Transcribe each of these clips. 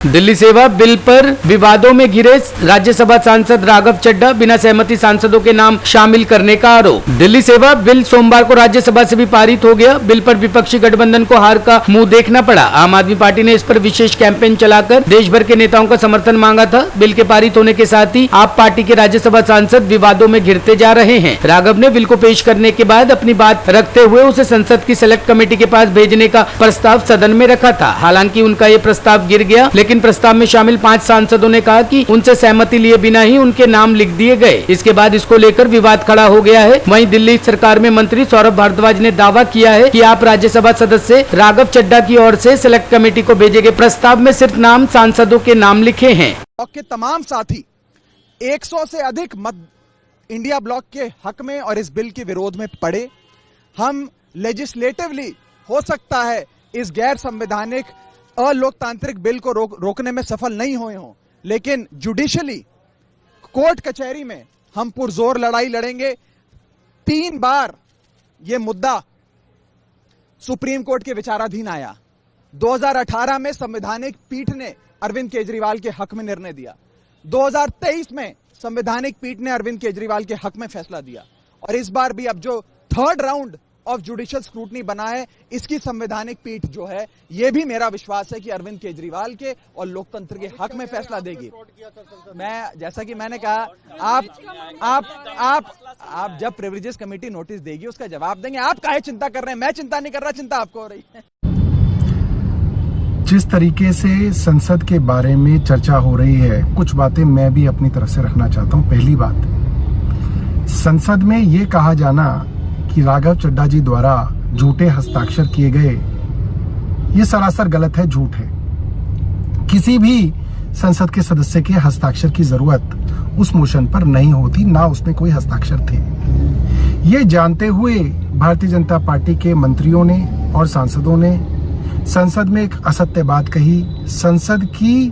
दिल्ली सेवा बिल पर विवादों में घिरे राज्यसभा सांसद राघव चड्ढा, बिना सहमति सांसदों के नाम शामिल करने का आरोप। दिल्ली सेवा बिल सोमवार को राज्यसभा से भी पारित हो गया। बिल पर विपक्षी गठबंधन को हार का मुंह देखना पड़ा। आम आदमी पार्टी ने इस पर विशेष कैंपेन चलाकर देश भर के नेताओं का समर्थन मांगा था। बिल के पारित होने के साथ ही आप पार्टी के राज्यसभा सांसद विवादों में घिरते जा रहे हैं। राघव ने बिल को पेश करने के बाद अपनी बात रखते हुए उसे संसद की सेलेक्ट कमेटी के पास भेजने का प्रस्ताव सदन में रखा था। हालांकि उनका ये प्रस्ताव गिर गया, लेकिन प्रस्ताव में शामिल 5 सांसदों ने कहा कि उनसे सहमति लिए बिना ही उनके नाम लिख दिए गए। इसके बाद इसको लेकर विवाद खड़ा हो गया है। वहीं दिल्ली सरकार में मंत्री सौरभ भारद्वाज ने दावा किया है कि आप राज्यसभा सदस्य राघव चड्ढा की ओर से सेलेक्ट कमेटी को भेजे गए प्रस्ताव में सिर्फ नाम सांसदों के नाम लिखे हैं। ब्लॉक के तमाम साथी 100 से अधिक मत इंडिया ब्लॉक के हक में और इस बिल के विरोध में पड़े। हम लेजिस्लेटिवली हो सकता है इस गैर संवैधानिक अलोकतांत्रिक बिल को रोकने में सफल नहीं हुए हों, लेकिन जुडिशियली कोर्ट कचहरी में हम पुरजोर लड़ाई लड़ेंगे। 3 बार यह मुद्दा सुप्रीम कोर्ट के विचाराधीन आया। 2018 में संवैधानिक पीठ ने अरविंद केजरीवाल के हक में निर्णय दिया। 2023 में संवैधानिक पीठ ने अरविंद केजरीवाल के हक में फैसला दिया। और इस बार भी अब जो 3rd round of judicial scrutiny बना है, इसकी संवैधानिक पीठ जो है, यह भी मेरा विश्वास है कि अरविंद केजरीवाल के और लोकतंत्र के हक में फैसला देगी। मैं जैसा कि मैंने कहा, आप जब प्रिविलेजेस कमेटी नोटिस देगी उसका जवाब देंगे। आप काहे चिंता कर रहे हैं? मैं चिंता नहीं कर रहा, चिंता आपको हो रही है। जिस तरीके से संसद के बारे में चर्चा हो रही है, कुछ बातें मैं भी अपनी तरफ से रखना चाहता हूं। पहली बात, संसद में यह कहा जाना कि राघव चड्ढा जी द्वारा झूठे हस्ताक्षर किए गए, ये सरासर गलत है, झूठ है। किसी भी संसद के सदस्य के हस्ताक्षर की जरूरत उस मोशन पर नहीं होती, ना उसमें कोई हस्ताक्षर थे। ये जानते हुए भारतीय जनता पार्टी के मंत्रियों ने और सांसदों ने संसद में एक असत्य बात कही, संसद की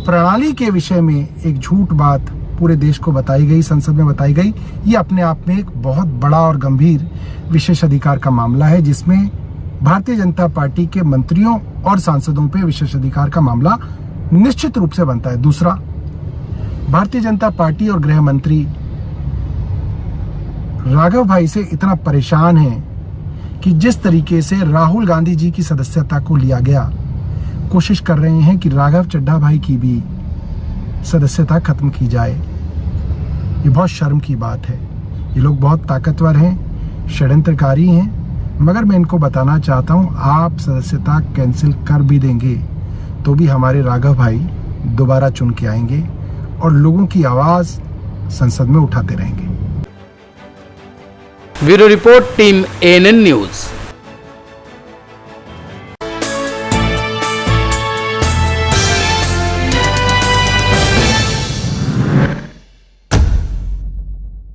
प्रणाली के विषय में एक झूठ बात पूरे देश को बताई गई, संसद में बताई गई। ये अपने आप में एक बहुत बड़ा और गंभीर विशेष अधिकार का मामला है, जिसमें भारतीय जनता पार्टी के मंत्रियों और सांसदों पे विशेष अधिकार का मामला निश्चित रूप से बनता है। दूसरा, भारतीय जनता पार्टी और गृह मंत्री राघव भाई से इतना परेशान है कि जिस तरीके से राहुल गांधी जी की सदस्यता को लिया गया, कोशिश कर रहे हैं कि राघव चड्ढा भाई की भी सदस्यता खत्म की जाए। ये बहुत शर्म की बात है। ये लोग बहुत ताकतवर हैं, षड्यंत्रकारी हैं, मगर मैं इनको बताना चाहता हूं, आप सदस्यता कैंसिल कर भी देंगे तो भी हमारे राघव भाई दोबारा चुन के आएंगे और लोगों की आवाज संसद में उठाते रहेंगे। Bureau report, team ANN news.